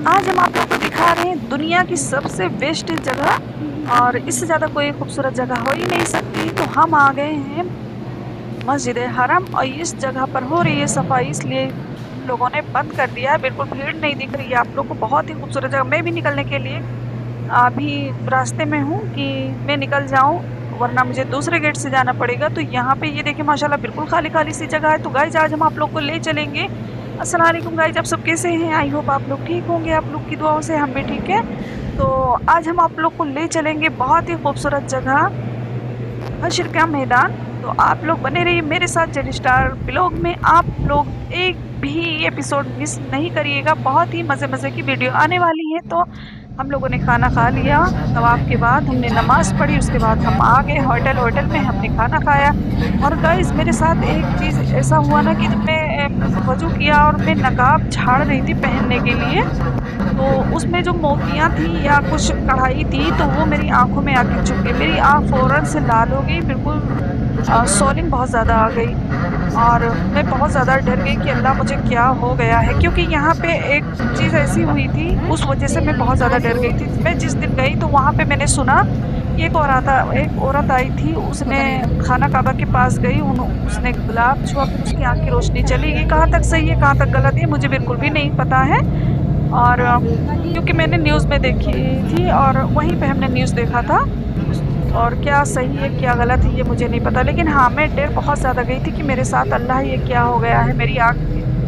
आज हम आप लोग को दिखा रहे हैं दुनिया की सबसे बेस्ट जगह, और इससे ज़्यादा कोई खूबसूरत जगह हो ही नहीं सकती। तो हम आ गए हैं मस्जिद हरम, और इस जगह पर हो रही है सफाई, इसलिए लोगों ने बंद कर दिया है। बिल्कुल भीड़ नहीं दिख रही है आप लोग को। बहुत ही खूबसूरत जगह। मैं भी निकलने के लिए अभी रास्ते में हूँ कि मैं निकल जाऊँ, वरना मुझे दूसरे गेट से जाना पड़ेगा। तो यहाँ पे ये देखिए माशाल्लाह बिल्कुल खाली खाली सी जगह है। तो गाइज आज हम आप लोग को ले चलेंगे। अस्सलाम वालेकुम गाइज, आप सब कैसे हैं? आई होप आप लोग ठीक होंगे। आप लोग की दुआओं से हम भी ठीक है। तो आज हम आप लोग को ले चलेंगे बहुत ही खूबसूरत जगह, हश्र का मैदान। तो आप लोग बने रहिए मेरे साथ जेडी स्टार ब्लॉग में। आप लोग एक भी एपिसोड मिस नहीं करिएगा। बहुत ही मज़े मज़े की वीडियो आने वाली है। तो हम लोगों ने खाना खा लिया, तवाफ के बाद हमने नमाज़ पढ़ी, उसके बाद हम आ गए होटल में हमने खाना खाया। और गाइस मेरे साथ एक चीज़ ऐसा हुआ ना कि जब मैं वज़ू किया और मैं नकाब झाड़ रही थी पहनने के लिए, तो उसमें जो मोतियाँ थी या कुछ कढ़ाई थी, तो वो मेरी आँखों में आके चुभ गई। मेरी आँख फ़ौरन से लाल हो गई, बिल्कुल सोलिंग बहुत ज़्यादा आ गई, और मैं बहुत ज़्यादा डर गई कि अल्लाह मुझे क्या हो गया है। क्योंकि यहाँ पे एक चीज़ ऐसी हुई थी, उस वजह से मैं बहुत ज़्यादा डर गई थी। मैं जिस दिन गई तो वहाँ पे मैंने सुना कि एक औरत आई थी, उसने खाना काबा के पास गई, उसने गुलाब छुआ, फिर उसकी आँख की रोशनी चली गई। कहाँ तक सही है कहाँ तक गलत है मुझे बिल्कुल भी नहीं पता है। और क्योंकि मैंने न्यूज़ में देखी थी और वहीं पे हमने न्यूज़ देखा था, और क्या सही है क्या गलत है ये मुझे नहीं पता। लेकिन हाँ, मैं डर बहुत ज़्यादा गई थी कि मेरे साथ अल्लाह ये क्या हो गया है, मेरी आँख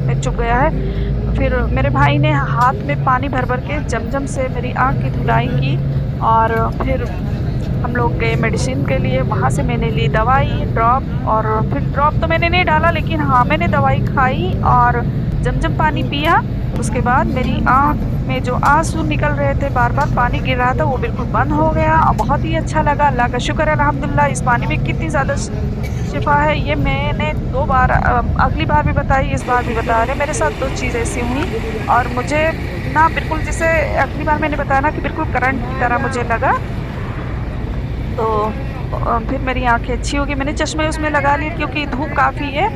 में चुभ गया है। फिर मेरे भाई ने हाथ में पानी भर भर के जमजम से मेरी आँख की धुलाई की, और फिर हम लोग गए मेडिसिन के लिए। वहाँ से मैंने ली दवाई ड्रॉप, और फिर ड्रॉप तो मैंने नहीं डाला, लेकिन हाँ मैंने दवाई खाई और जमजम पानी पिया। उसके बाद मेरी आँख में जो आंसू निकल रहे थे, बार बार पानी गिर रहा था, वो बिल्कुल बंद हो गया और बहुत ही अच्छा लगा। अल्लाह का शुक्र है अल्हम्दुलिल्लाह। इस पानी में कितनी ज़्यादा शिफा है ये मैंने 2 बार, अगली बार भी बताई, इस बार भी बता रहे। मेरे साथ 2 चीज़ ऐसी हुई, और मुझे ना बिल्कुल, जैसे अगली बार मैंने बताया ना कि बिल्कुल करंट की तरह मुझे लगा। तो फिर मेरी आँखें अच्छी होगी, मैंने चश्मे उसमें लगा लिए क्योंकि धूप काफ़ी है,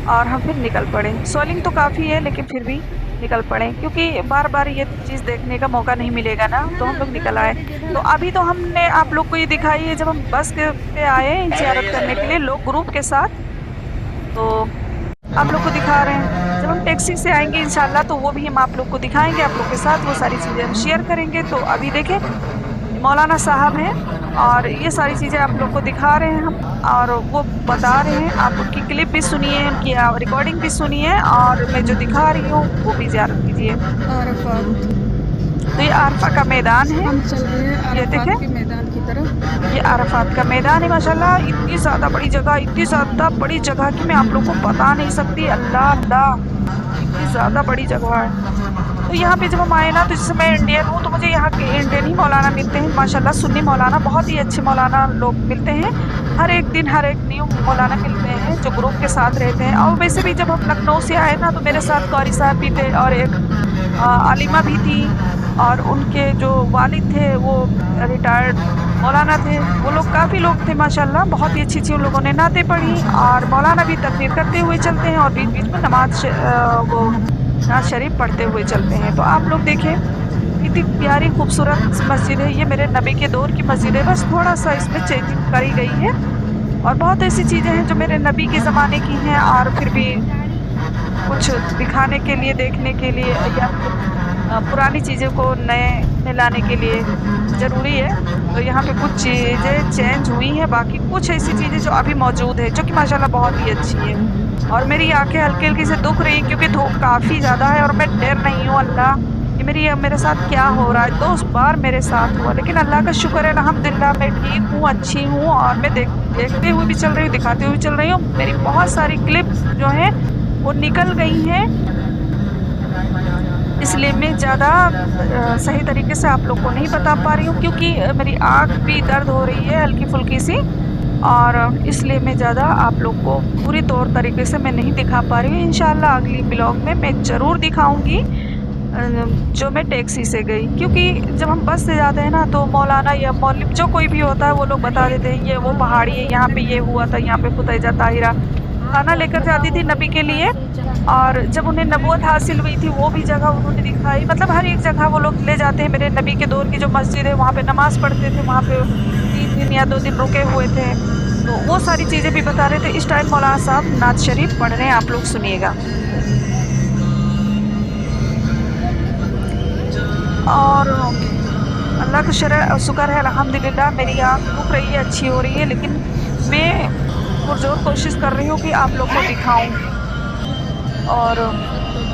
और हम फिर निकल पड़े। सोलिंग तो काफ़ी है लेकिन फिर भी निकल पड़े, क्योंकि बार बार ये चीज़ देखने का मौका नहीं मिलेगा ना, तो हम लोग निकल आए। तो अभी तो हमने आप लोग को ये दिखाई है जब हम बस के पे आए ज़ियारत करने के लिए लोग ग्रुप के साथ, तो आप लोग को दिखा रहे हैं। जब हम टैक्सी से आएंगे इंशाल्लाह तो वो भी हम आप लोग को दिखाएंगे, आप लोग के साथ वो सारी चीज़ें हम शेयर करेंगे। तो अभी देखें मौलाना साहब हैं, और ये सारी चीज़ें आप लोग को दिखा रहे हैं हम, और वो बता रहे हैं। आप उनकी क्लिप भी सुनिए, उनकी रिकॉर्डिंग भी सुनिए, और मैं जो दिखा रही हूँ वो भी ज़ियारत कीजिए। तो ये अरफा का मैदान है, हम चल रहे हैं ये अरफात के देखें, मैदान की तरफ। ये अरफात का मैदान है। माशाल्लाह इतनी ज़्यादा बड़ी जगह, इतनी ज़्यादा बड़ी जगह कि मैं आप लोग को बता नहीं सकती। अल्लाह अल्लाह, इतनी ज़्यादा बड़ी जगह है। तो यहाँ पे जब हम आए ना, तो जैसे मैं इंडियन हूँ तो मुझे यहाँ के इंडियन ही मौलाना मिलते हैं माशाल्लाह। सुन्नी मौलाना, बहुत ही अच्छे मौलाना लोग मिलते हैं। हर एक दिन हर एक न्यू मौलाना मिलते हैं जो ग्रुप के साथ रहते हैं। और वैसे भी जब हम लखनऊ से आए ना, तो मेरे साथ कौरी साहब भी थे, और एक आलिमा भी थी, और उनके जो वालिद थे वो रिटायर्ड मौलाना थे। वो लोग काफ़ी लोग थे माशाल्लाह, बहुत ही अच्छी अच्छी उन लोगों ने नातें पढ़ी। और मौलाना भी तकरीर करते हुए चलते हैं, और बीच बीच में वो नवाज शरीफ पढ़ते हुए चलते हैं। तो आप लोग देखें इतनी प्यारी खूबसूरत मस्जिद है। ये मेरे नबी के दौर की मस्जिद है, बस थोड़ा सा इसमें चेंजिंग करी गई है, और बहुत ऐसी चीज़ें हैं जो मेरे नबी के ज़माने की हैं, और फिर भी कुछ दिखाने के लिए, देखने के लिए, या पुरानी चीज़ों को नए में लाने के लिए ज़रूरी है। तो यहाँ पे कुछ चीज़ें चेंज हुई हैं, बाकी कुछ ऐसी चीज़ें जो अभी मौजूद है, जो कि माशाल्लाह बहुत ही अच्छी है। और मेरी आंखें हल्की हल्की से दुख रही क्योंकि धूप काफ़ी ज़्यादा है, और मैं डर नहीं हूँ। अल्लाह कि मेरे साथ क्या हो रहा है, 2 बार मेरे साथ हुआ, लेकिन अल्लाह का शुक्र है अल्हम्दुलिल्लाह, मैं ठीक हूँ, अच्छी हूँ, और मैं देखते हुए भी चल रही हूँ, दिखाते हुए चल रही हूँ। मेरी बहुत सारी क्लिप जो हैं वो निकल गई हैं, इसलिए मैं ज़्यादा सही तरीके से आप लोग को नहीं बता पा रही हूँ, क्योंकि मेरी आँख भी दर्द हो रही है हल्की फुल्की सी, और इसलिए मैं ज़्यादा आप लोग को पूरी तौर तरीके से मैं नहीं दिखा पा रही हूँ। इंशाल्लाह अगली ब्लॉग में मैं ज़रूर दिखाऊंगी जो मैं टैक्सी से गई। क्योंकि जब हम बस से जाते हैं ना, तो मौलाना या मौलवी जो कोई भी होता है वो लोग बता देते हैं ये वो पहाड़ी है, यहाँ पे ये हुआ था, यहाँ पे खुतैजा ताहिरा खाना लेकर जाती थी नबी के लिए, और जब उन्हें नबूवत हासिल हुई थी वो भी जगह उन्होंने दिखाई। मतलब हर एक जगह वो लोग ले जाते हैं। मेरे नबी के दौर की जो मस्जिद है वहाँ पे नमाज़ पढ़ते थे, वहाँ पे 3 दिन या 2 दिन रुके हुए थे, तो वो सारी चीज़ें भी बता रहे थे। इस टाइम मौलाना साहब नात शरीफ पढ़ रहे हैं, आप लोग सुनिएगा। और अल्लाह का शुक्र है, अल्हम्दुलिल्लाह मेरी आँख रुक रही है, अच्छी हो रही है, लेकिन मैं पुरज़ोर कोशिश कर रही हूँ कि आप लोग को दिखाऊँ, और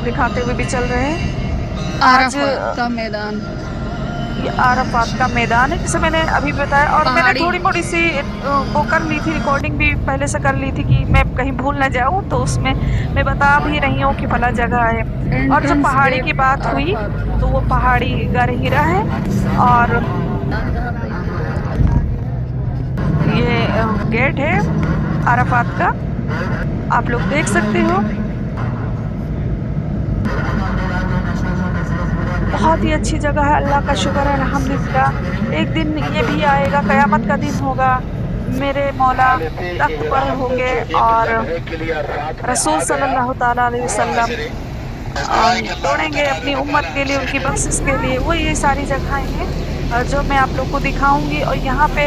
दिखाते हुए भी चल रहे हैं। आज अराफात का मैदान, ये अराफात का मैदान है, जैसे मैंने अभी बताया। और मैंने पहाड़ी थोड़ी मोड़ी सी वो कर ली थी, रिकॉर्डिंग भी पहले से कर ली थी कि मैं कहीं भूल ना जाऊँ, तो उसमें मैं बता भी रही हूँ कि फला जगह है। और जब एंट्रेंस पहाड़ी की गेट बात हुई अराफात। तो वो पहाड़ी गरहीरा है, और ये गेट है अराफात का, आप लोग देख सकते हो। बहुत ही अच्छी जगह है, अल्लाह का शुक्र है, अल्हम्दुलिल्लाह। एक दिन ये भी आएगा, क़यामत का दिन होगा, मेरे मौला तख्त पर होंगे, और रसूल सल्लल्लाहु ताला अलैहि वसल्लम दौड़ेंगे अपनी उम्मत के लिए, उनकी बख्शिश के लिए। वो ये सारी जगहें हैं जो मैं आप लोग को दिखाऊंगी। और यहाँ पे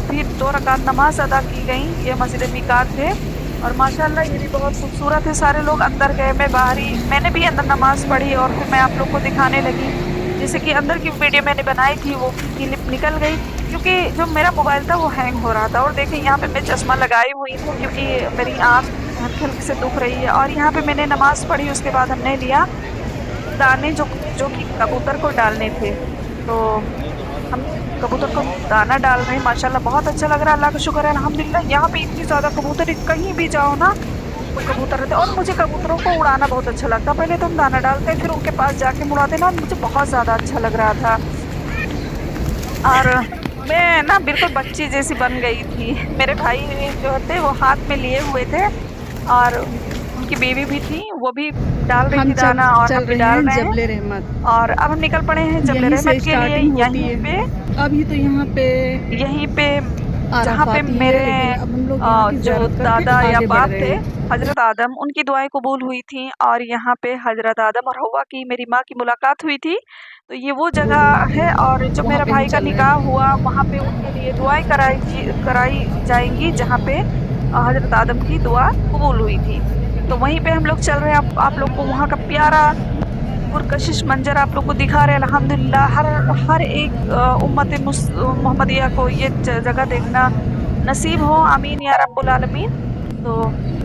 फिर 2 रकात नमाज अदा की गई, ये मस्जिद मीकात है, और माशाल्लाह ये भी बहुत खूबसूरत है। सारे लोग अंदर गए, मैं बाहर ही, मैंने भी अंदर नमाज पढ़ी, और फिर मैं आप लोग को दिखाने लगी। जैसे कि अंदर की वीडियो मैंने बनाई थी वो क्लिप निकल गई, क्योंकि जो मेरा मोबाइल था वो हैंग हो रहा था। और देखिए यहाँ पे मैं चश्मा लगाई हुई हूँ, क्योंकि मेरी आँख हल्की हल्की से दुख रही है। और यहाँ पे मैंने नमाज पढ़ी, उसके बाद हमने लिया दाने जो जो कि कबूतर को डालने थे, तो हम कबूतर को दाना डाल रहे हैं। माशाल्लाह बहुत अच्छा लग रहा है, अल्लाह का शुक्र है, अल्हम्दुलिल्लाह। यहाँ पे इतनी ज़्यादा कबूतर, कहीं भी जाओ ना तो कबूतर रहते। और मुझे कबूतरों को उड़ाना बहुत अच्छा लगता है। पहले तो हम दाना डालते हैं, फिर उनके पास जाके उड़ाते ना, मुझे बहुत ज़्यादा अच्छा लग रहा था। और मैं ना बिल्कुल बच्ची जैसी बन गई थी। मेरे भाई जो थे वो हाथ में लिए हुए थे, और उनकी बीवी भी थी, वो भी डाल रही हम थी दाना, और चल हम भी रहे डाल हैं रहे हैं। जबले रहमत। और अब हम निकल पड़े हैं जबल यहीं से रहमत के लिए। स्टार्टिंग होती यहीं है। पे अभी तो यहाँ पे जहाँ पे अराफात ही है, मेरे लेकिन अब हम लोग यहाँ की जो ज़ियारत करके दादा या आगे बढ़ बाप रहे थे, हैं। हजरत आदम, उनकी दुआएं कबूल हुई थी, और यहाँ पे हजरत आदम और हवा की, मेरी माँ की मुलाकात हुई थी। तो ये वो जगह है, और जो वहाँ मेरा पे हम भाई का चल रहे निकाह हैं। हुआ वहाँ पे उनके लिए दुआएं कराई जाएंगी, जहाँ पे हजरत आदम की दुआ कबूल हुई थी। तो वहीं पे हम लोग चल रहे हैं। आप लोग को वहाँ का प्यारा पुरकशिश मंजर आप लोग को दिखा रहे हैं। अल्हम्दुलिल्लाह हर एक उम्मत मोहम्मदिया को ये जगह देखना नसीब हो, आमीन या रब्बुल आलमीन। तो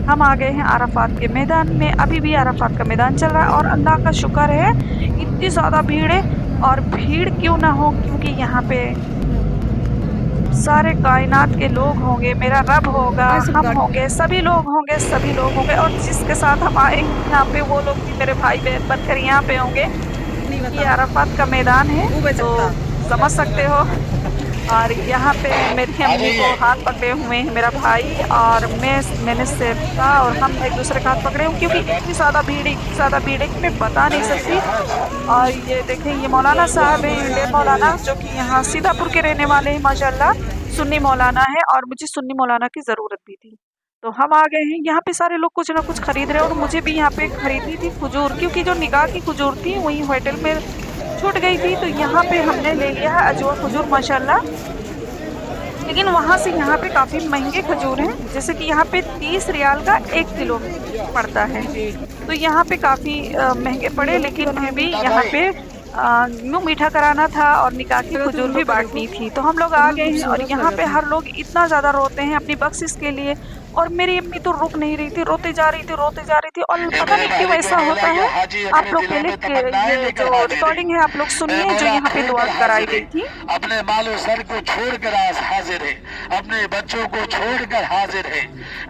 हम आ गए हैं अराफात के मैदान में। अभी भी अराफात का मैदान चल रहा है, और अल्लाह का शुक्र है इतनी ज़्यादा भीड़ है। और भीड़ क्यों ना हो, क्योंकि यहाँ पे सारे कायनात के लोग होंगे, मेरा रब होगा, सब हम गाड़ी होंगे, सभी लोग होंगे, सभी लोग होंगे। और जिसके साथ हम आएंगे यहाँ पे वो लोग भी मेरे भाई बहन बनकर यहाँ पे होंगे। नहीं ये बता अराफात का मैदान है, वो बे तो सकता। समझ सकते हो। और यहाँ पे मेरी अम्मी को हाथ पकड़े हुए हैं मेरा भाई, और मैंने सेफ्ता, और हम एक दूसरे का हाथ पकड़े हुए, क्योंकि इतनी ज़्यादा भीड़ है कि मैं बता नहीं सकती। और ये देखें, ये मौलाना साहब हैं, इंडियन मौलाना, जो कि यहाँ सीतापुर के रहने वाले हैं, माशाल्लाह सुन्नी मौलाना है, और मुझे सुन्नी मौलाना की ज़रूरत भी थी। तो हम आ गए हैं। यहाँ पे सारे लोग कुछ ना कुछ खरीद रहे हैं, और मुझे भी यहाँ पे खरीदनी थी खजूर, क्योंकि जो निकाह की खजूर थी वही होटल में छूट गई थी। तो यहाँ पे हमने ले लिया है अजवा खजूर, माशाल्लाह। लेकिन वहाँ से यहाँ पे काफ़ी महंगे खजूर हैं, जैसे कि यहाँ पे 30 रियाल का 1 किलो पड़ता है। तो यहाँ पे काफ़ी महंगे पड़े, लेकिन फिर भी यहाँ पे मुँह मीठा कराना था, और निकाह की खजूर भी बांटनी थी। तो हम लोग आ गए हैं, और यहाँ पे हर लोग इतना ज़्यादा रोते हैं अपनी बख्शिश के लिए। और मेरी अम्मी तो रुक नहीं रही थी, रोते जा रही थी। और पता नहीं क्यों ऐसा होता है। आप लोग पहले ये जो रिकॉर्डिंग है आप लोग सुनिए, जो यहाँ पे दुआ कराई गई थी। अपने मालो सर को छोड़कर हाजिर है, अपने बच्चों को छोड़कर हाजिर है।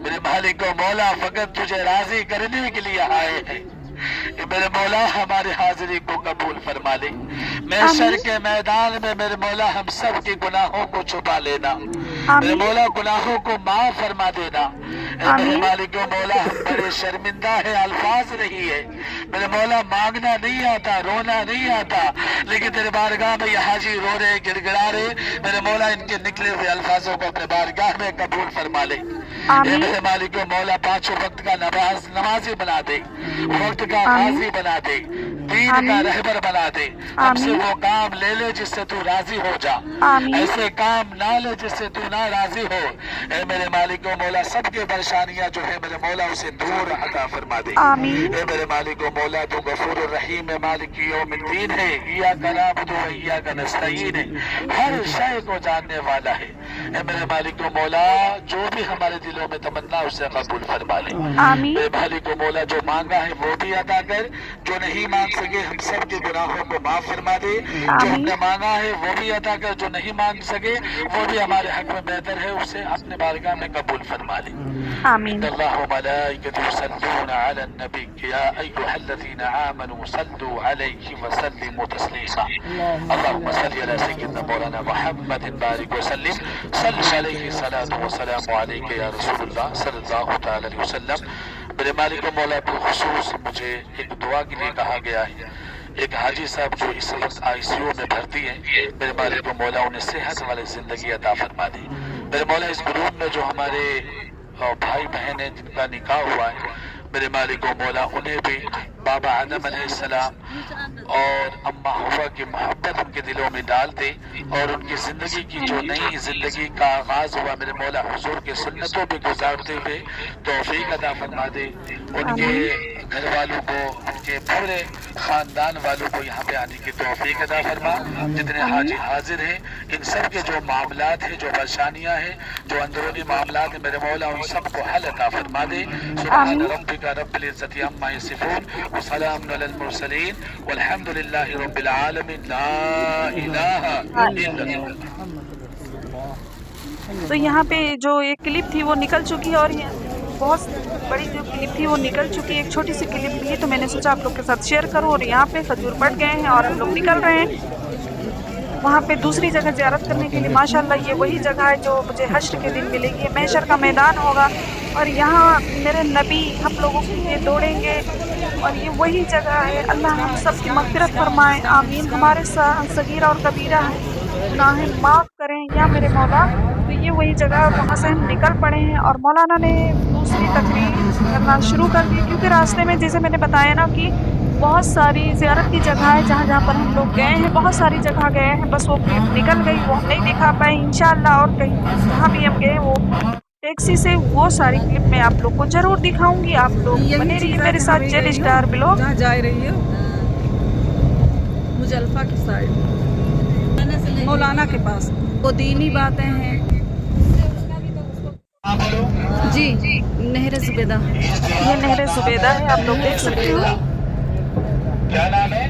मेरे मालिक को मौला फकत तुझे राजी करने के लिए आए हैं। मेरे मौला हमारे हाजिरी को कबूल फरमा ले। महशर के मैदान में मेरे मौला हम सब के गुनाहों को छुपा लेना। मेरे मौला गुनाहों को माफ फरमा देना। मेरे मालिक मौला हम बड़े शर्मिंदा है, अल्फाज नहीं है। मेरे मौला मांगना नहीं आता, रोना नहीं आता, लेकिन तेरे बारगाह में ये हाजी रो रहे, गिड़गिड़ा रहे। मेरे मौला इनके निकले हुए अल्फाजों को अपने बारगाह में कबूल फरमा ले। आमीन। मेरे मालिक मौला पांचों वक्त का नमाजी बना दे, वक्त का आमीन। गाजी बना दे, दीन का आमीन। रहबर बना दे। हमसे आमीन। वो काम ले ले जिससे तू राजी हो जा, आमीन। ऐसे काम ना ले जिससे तू ना राजी हो। ए मेरे मालिक मौला सबके परेशानियां जो है मेरे मौला उसे दूर अता फरमा दे। आमीन। ए मेरे मालिक मौला तू गफूर रहीम है, मालिक यौमिद्दीन है, इय्याका नअबुदु व इय्याका नस्तईन है, हर शय को जानने वाला है। ए मेरे मालिक मौला जो भी हमारे दिलों में तमन्ना उसे कबूल फरमा ले। आमीन। मेरे मालिक मौला जो मांगा है वो भी अदा कर, जो नहीं मांग सके हम सब के गुनाहों को माफ फरमा दे। जो हमने मांगा है वो भी अदा कर, जो नहीं मांग सके वो भी हमारे हक में बेहतर है, उसे अपने बारगाह में कबूल फरमा ले। आमीन। अल्लाह व मलाइकतुहु युसल्लूना अला नबी या अय्युहल्लज़ीना आमनू सल्लू अलैहि व सल्लिमू तस्लीमा। अल्लाहुम्मा सल्लि अला सय्यिदिना मौलाना मुहम्मदिन बारिक व सल्लिम। सल्लु अलैहि सलातु व सलामु अलैका या रसूलुल्लाह सल्लल्लाहु तआला अलैहि वसल्लम। मेरे मालिक मौला बिलखुसूस मुझे एक दुआ के लिए कहा गया है। एक हाजी साहब जो इस वक्त ICU में भर्ती हैं, मेरे मालिक मौला उन्हें सेहत वाली जिंदगी अता फरमा दे। मेरे मौला इस ग्रुप में जो हमारे भाई बहन हैं जिनका निकाह हुआ है, मेरे मालिक मौला उन्हें भी बाबा आदम अलैहिस्सलाम और अम्मा हवा की मोहब्बत उनके दिलों में डाल दे और उनकी जिंदगी की जो नई जिंदगी का आगाज हुआ मेरे मौला हुजूर के सुन्नतों पे गुजारते हुए तौफीक अता फरमा दे। उनके घर वालों को, उनके पूरे खानदान वालों को यहाँ पे आने की तौफीक अता फरमा। जितने हाजी हाजिर हैं इन सब के जो मामलात हैं, जो परेशानियाँ हैं, जो अंदरूनी मामलात हैं, मेरे मौला उन सबको हल अता फरमा दे। सुभान रब्बिका रब्बिल इज्जति अम्मा यसिफून व सलामुन अलल मुरसलीन वल्हम्दुलिल्लाहि रब्बिल आलमीन। ला इलाहा इल्लल्लाह। तो यहाँ पे जो एक क्लिप थी वो निकल चुकी है और ये बहुत बड़ी जो क्लिप थी वो निकल चुकी है। एक छोटी सी क्लिप थी तो मैंने सोचा आप लोग के साथ शेयर करूँ। और यहाँ पे खजूर पड़ गए हैं और हम लोग निकल रहे हैं वहाँ पे दूसरी जगह ज़ियारत करने के लिए। माशाल्लाह ये वही जगह है जो मुझे हश्र के दिन मिलेगी। महशर का मैदान होगा और यहाँ मेरे नबी हम लोगों के लिए दौड़ेंगे और ये वही जगह है। अल्लाह हम सब की मग़फ़िरत फरमाए, आमीन। हमारे सगीरा और कबीरा गुनाहें माफ़ करें या मेरे मौला। तो ये वही जगह, वहाँ से हम निकल पड़े हैं और मौलाना ने दूसरी तकरीर करना शुरू कर दी। क्योंकि रास्ते में जैसे मैंने बताया ना कि बहुत सारी ज़ियारत की जगह है जहाँ पर हम लोग गए हैं, बहुत सारी जगह गए हैं, बस वो क्लिप निकल गई, वो हम नहीं दिखा पाए। इंशाअल्लाह और कहीं जहाँ भी हम गए वो टैक्सी से वो सारी क्लिप मैं आप लोग को ज़रूर दिखाऊंगी। आप लोग बने रहिए मेरे साथ जेल स्टार ब्लॉग। जहाँ जा रही हो मुजल्फा की साइड, मौलाना के पास, वो दीनी बातें हैं जी। नहर जुबैदा, ये नहर जुबैदा है, आप लोग देख सकते हो। क्या नाम है?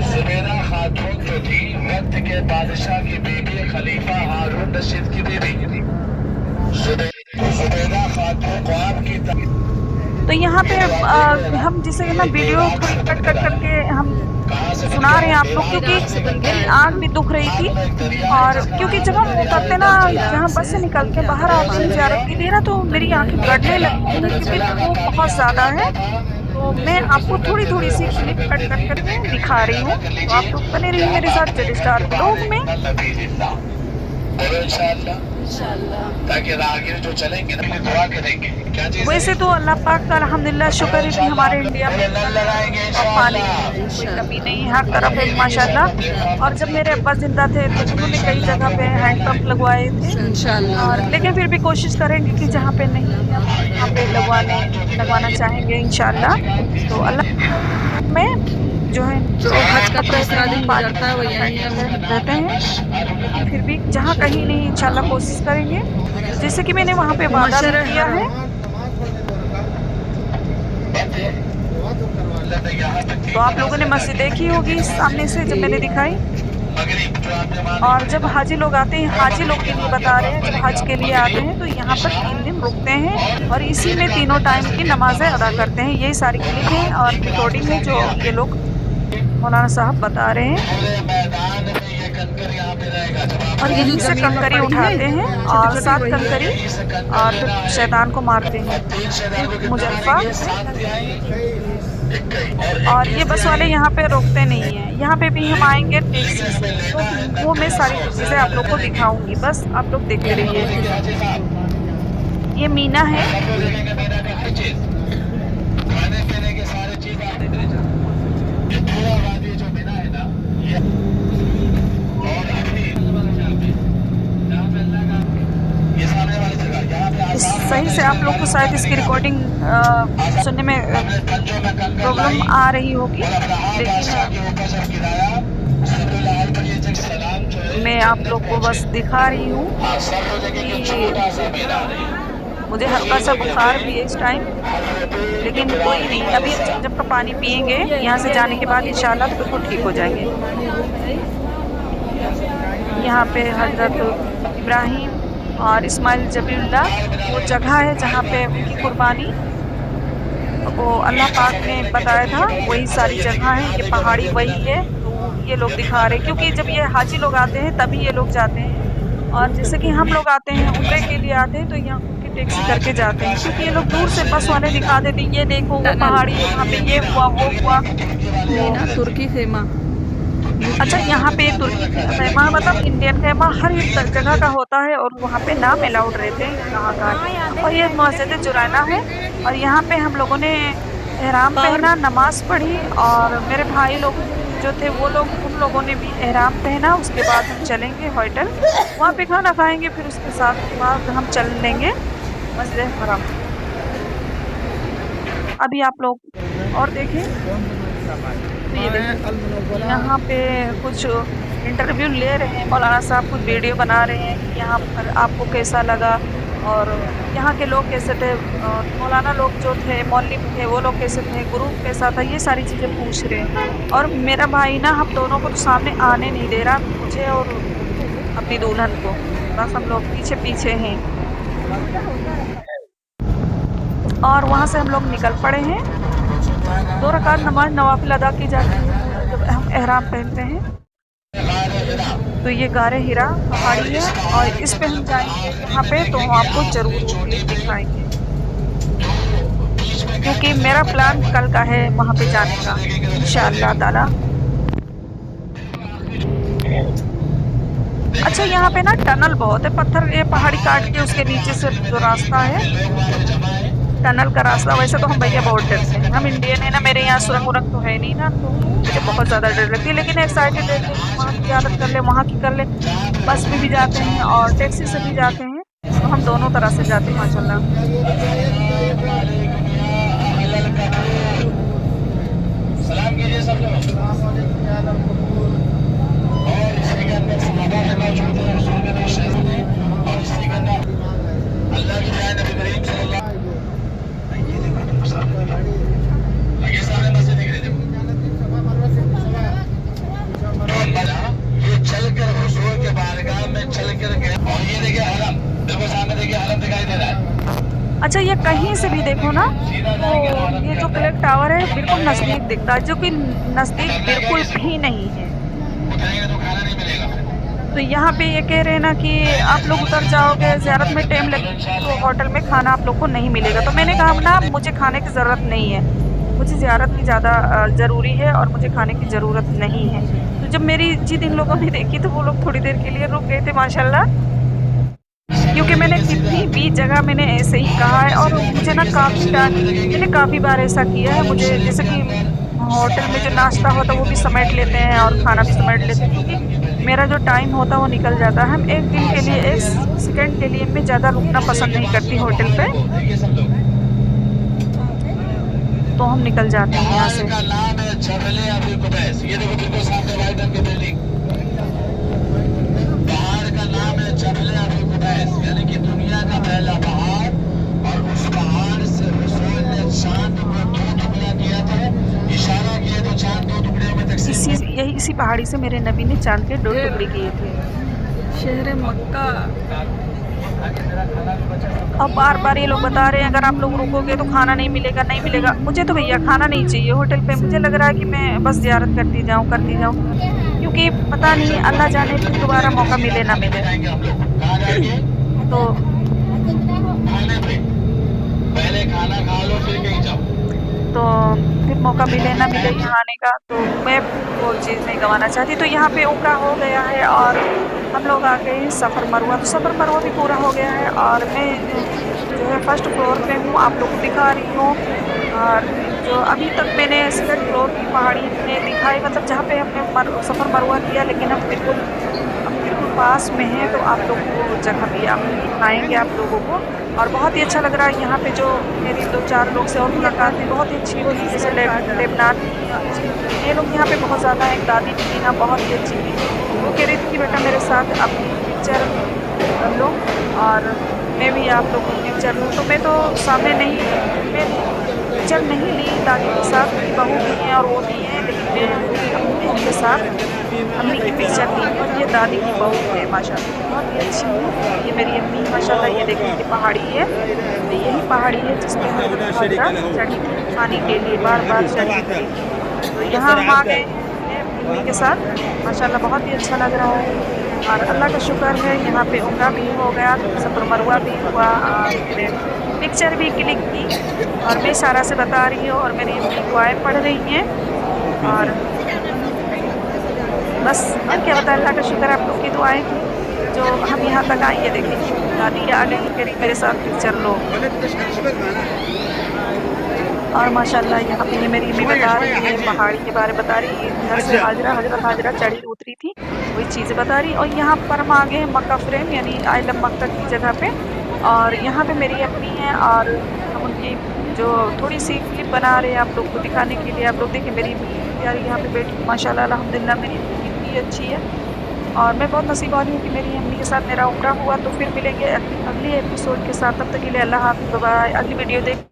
जुबैदा खातून जो थी वक्त के बादशाह की बीबी, खलीफा हारून रशीद की बीबी जुबैदा खातून को आपकी। तो यहाँ पे हम जिसे ना वीडियो थोड़ी कट करके हम सुना रहे हैं आप लोग, क्योंकि मेरी आँख भी दुख रही थी। और क्योंकि जब हम उतरते ना यहाँ बस से निकल के बाहर आते हैं ज़ियारत के लिए ना, तो मेरी आँखें गड़ने लगती हैं क्योंकि वो बहुत ज़्यादा है। तो मैं आपको थोड़ी थोड़ी सी क्लिप कट करके दिखा रही हूँ, तो आप लोग बने रहिए मेरे साथ जेल स्टार ब्लॉग में। ताकि राहगीर जो चलेंगे ना दुआ करेंगे। क्या चीज़? वैसे तो अल्लाह पाक का अल्हम्दुलिल्लाह शुक्र है कि हमारे इंडिया में पानी की कोई कमी नहीं है, हर तरफ है माशाल्लाह। और जब मेरे अब्बा जिंदा थे तो उन्होंने कई जगह पे हैंडपम्प लगवाए थे इंशाअल्लाह। और लेकिन फिर भी कोशिश करेंगे कि जहाँ पे नहीं है वहाँ पे लगवाना चाहेंगे इंशाअल्लाह। तो अल्लाह में जो है जो हज का 3रा दिन गुजरता है वो यहीं रहते हैं, फिर भी जहाँ कहीं नहीं इंशाल्लाह कोशिश करेंगे। जैसे कि मैंने वहाँ पे वादा भी किया है। तो आप लोगों ने मस्जिद देखी होगी सामने से जब मैंने दिखाई। और जब हाजी लोग आते हैं, हाजी लोग के लिए बता रहे हैं, जब हज के लिए आते हैं तो यहाँ पर 3 दिन रुकते हैं और इसी में तीनों टाइम की नमाजें अदा करते हैं। यही सारी क्लिप है और रिकॉर्डिंग में जो ये लोग मौलाना साहब बता रहे हैं। और यहीं से कंकरी उठाते हैं और 7 कंकरी और फिर शैतान को मारते हैं मुजल्फा। और ये बस वाले यहाँ पे रोकते नहीं हैं, यहाँ पे भी हम आएंगे टैक्सी से, तो वो मैं सारी चीज़ें आप लोग को दिखाऊंगी, बस आप लोग देखते रहिए। ये मीना है। सबको देखेंगे मीना में हर चीज, खाने पीने के सारे चीज आप देख रहे हैं। ये पूरा वादी जो मीना है ना, ये और अभी जहाँ पे अल्लाह का ये सामने वाली जगह, यहाँ पे सही से आप लोग को शायद इसकी रिकॉर्डिंग सुनने में प्रॉब्लम आ रही होगी, लेकिन मैं आप लोग को बस दिखा रही हूँ कि मुझे हल्का सा बुखार भी है इस टाइम, लेकिन कोई नहीं, अभी जब का पानी पियेंगे यहाँ से जाने के बाद इंशाल्लाह तो बिल्कुल ठीक हो जाएंगे। यहाँ पे हजरत इब्राहिम और इस्माइल जबीउल्लाह वो जगह है जहाँ पे उनकी कुर्बानी वो अल्लाह पाक ने बताया था, वही सारी जगह है। ये पहाड़ी वही है, तो ये लोग दिखा रहे हैं, क्योंकि जब ये हाजी लोग आते हैं तभी ये लोग जाते हैं, और जैसे कि हम लोग आते हैं उम्रे के लिए आते हैं तो यहाँ की टैक्सी करके जाते हैं, क्योंकि ये लोग दूर से बस वाले दिखा देते हैं, ये देखो वो पहाड़ी है, वहाँ पे ये हुआ वो हुआ। मीना तुर्की खेमा। अच्छा, यहाँ पे तुर्की खेमा मतलब इंडियन खेमा हर एक जगह का होता है, और वहाँ पे नाम अलाउड रहते हैं कहाँ का। और ये मस्जिद जुराना है, और यहाँ पे हम लोगों ने एहराम पहना, नमाज पढ़ी, और मेरे भाई लोग जो थे वो लोग उन लोगों ने भी एहराम पहना। उसके बाद हम चलेंगे होटल, वहाँ पे खाना खाएंगे, फिर उसके साथ बाद हम चल लेंगे मस्जिद हरम। अभी आप लोग और देखें, ये देखिए यहाँ पे कुछ इंटरव्यू ले रहे हैं, मौलाना साहब कुछ वीडियो बना रहे हैं कि यहाँ पर आपको कैसा लगा, और यहाँ के लोग कैसे थे, मौलाना लोग जो थे, मौलवी थे, वो लोग कैसे थे, ग्रुप कैसा था, ये सारी चीज़ें पूछ रहे हैं। और मेरा भाई ना हम दोनों को तो सामने आने नहीं दे रहा, मुझे और अपनी दुल्हन को, बस हम लोग पीछे पीछे हैं। और वहाँ से हम लोग निकल पड़े हैं। 2 रकात नमाज नवाफिल अदा की जाती है जब हम एहराम पहनते हैं। तो ये गारे हिरा पहाड़ी है, और इस पे हम जाएंगे वहाँ पे, तो हम आपको जरूर दिखाएंगे, क्योंकि मेरा प्लान कल का है वहाँ पे जाने का इंशाअल्लाह ताला। अच्छा, यहाँ पे ना टनल बहुत है, पत्थर ये पहाड़ी काट के उसके नीचे से जो रास्ता है, टनल का रास्ता। वैसे तो हम भैया बहुत डरते हैं, हम इंडियन है ना, मेरे यहाँ सुरंग उरंग तो है नहीं ना, तो मुझे बहुत ज़्यादा डर लगती है, लेकिन एक्साइटेड रहते हैं, वहाँ की हालत कर ले, वहाँ की कर ले। बस में भी जाते हैं और टैक्सी से भी जाते हैं, तो हम दोनों तरह से जाते हैं माशाल्लाह। सलाम कीजिए सब लोग। अच्छा, ये कहीं से भी देखो ना, तो ये जो क्लॉक टावर है बिल्कुल नज़दीक दिखता है, जो कि नज़दीक बिल्कुल भी नहीं है। तो यहाँ पे ये कह रहे हैं ना कि आप लोग उतर जाओगे, ज़ियारत में टाइम लगेगा, तो होटल में खाना आप लोग को नहीं मिलेगा। तो मैंने कहा ना, मुझे खाने की ज़रूरत नहीं है, मुझे ज़ियारत की ज़्यादा ज़रूरी है, और मुझे खाने की ज़रूरत नहीं है। तो जब मेरी जिद इन लोगों ने देखी तो वो लोग थोड़ी देर के लिए रुक गए थे माशाल्लाह, क्योंकि मैंने कितनी भी जगह मैंने ऐसे ही कहा है, और मुझे ना मैंने काफ़ी बार ऐसा किया है। मुझे जैसे कि होटल में जो नाश्ता होता है वो भी समेट लेते हैं, और खाना भी समेट लेते हैं, क्योंकि मेरा जो टाइम होता है वो निकल जाता है। हम एक दिन के लिए, एक सेकंड के लिए मैं ज़्यादा रुकना पसंद नहीं करती होटल पे, तो हम निकल जाते हैं यहाँ से। यानी कि दुनिया का पहला पहाड़, और उस पहाड़ से रसूल ने चांद को 2 टुकड़ा किया था, इशारा किया तो चांद 2 टुकड़े में तकसीम। इसी पहाड़ी से मेरे नबी ने चांद के 2 टुकड़े किए थे। शहर मक्का। अब बार बार ये लोग बता रहे हैं अगर आप लोग रुकोगे तो खाना नहीं मिलेगा, नहीं मिलेगा। मुझे तो भैया खाना नहीं चाहिए होटल पे, मुझे लग रहा है कि मैं बस ज़ियारत करती जाऊँ, क्योंकि पता नहीं अल्लाह जाने फिर दोबारा मौका मिले ना मिले। तो पहले खाना खा लो फिर कहीं जाओ, तो फिर मौका मिले ना मिले यहाँ आने का, तो मैं वो चीज़ नहीं गंवाना चाहती। तो यहाँ पे उम्रा हो गया है, और हम लोग आ गए सफ़र मरवा। तो सफ़र मरवा भी पूरा हो गया है और मैं जो है फर्स्ट फ्लोर पे हूँ, आप लोग को दिखा रही हूँ। और जो अभी तक मैंने सेकंड फ्लोर की पहाड़ी में दिखाई, मतलब जहाँ पे हमने सफ़र मरवा किया, लेकिन अब बिल्कुल पास में है, तो आप लोग को जगह भी आप दिखाएंगे आप लोगों को। और बहुत ही अच्छा लग रहा है यहाँ पे। जो मेरी 2-4 लोग से और मुलाकात हुई, बहुत ही अच्छी हुई, जैसे लेबनान की ये लोग यहाँ पे बहुत ज़्यादा हैं। दादी भी थी ना, बहुत ही अच्छी थी। वो कह रही थी कि बेटा मेरे साथ अपनी पिक्चर कर लो और मैं भी आप लोगों की पिक्चर लूँ। तो मैं तो सामने नहीं, मैं पिक्चर नहीं ली दादी के साथ, मेरी बहू भी हैं और वो भी हैं, लेकिन मैं अपनी उनके साथ अम्मी की पिक्चर ली है। और ये दादी की बहू है, माशाल्लाह बहुत ही अच्छी है। ये मेरी अम्मी माशाल्लाह। ये देखिए ये पहाड़ी है, तो यही पहाड़ी है जिसपे हाजरा चढ़ी थी पानी के लिए, बार-बार चढ़ी थी। तो यहाँ हम आ गए हैं अम्मी के साथ, माशाल्लाह बहुत ही अच्छा लग रहा है। और अल्लाह का शुक्र है यहाँ पे उम्रा भी हो गया, सफ़र मरवा भी हुआ और मैंने पिक्चर भी क्लिक की। और मैं सारा से बता रही हूँ और मेरी अम्मी दुआएं पढ़ रही हैं। और बस और क्या बताएं, अल्लाह का शुक्र है आप लोग की दुआएं थी जो हम यहाँ तक आई है। देखिए दादी आ गई, कह मेरे साथ पिक्चर लो। और माशाल्लाह यहाँ पे ये मेरी अम्मी बता रही है, पहाड़ी के बारे में बता रही है, घर से हज़रत हाजरा चढ़ी उतरी थी, वही चीज़ें बता रही। और यहाँ पर हम आ गए हैं मक्का फ्रेम, यानी आई लव मक्का की जगह पे। और यहाँ पे मेरी अम्मी हैं और हम उनकी जो थोड़ी सी क्लिप बना रहे हैं आप लोग को दिखाने के लिए। आप लोग देखिए मेरी अम्मी यार यहाँ पे बैठी, माशाल्लाह अल्हम्दुलिल्लाह मेरी अम्मी इतनी अच्छी है। और मैं बहुत नसीब वाली हूँ कि मेरी अम्मी के साथ मेरा उम्रा हुआ। तो फिर मिलेंगे अगली एपिसोड के साथ, तब तक के लिए अल्लाह हाफ़िज़, बाय बाय। अगली वीडियो देख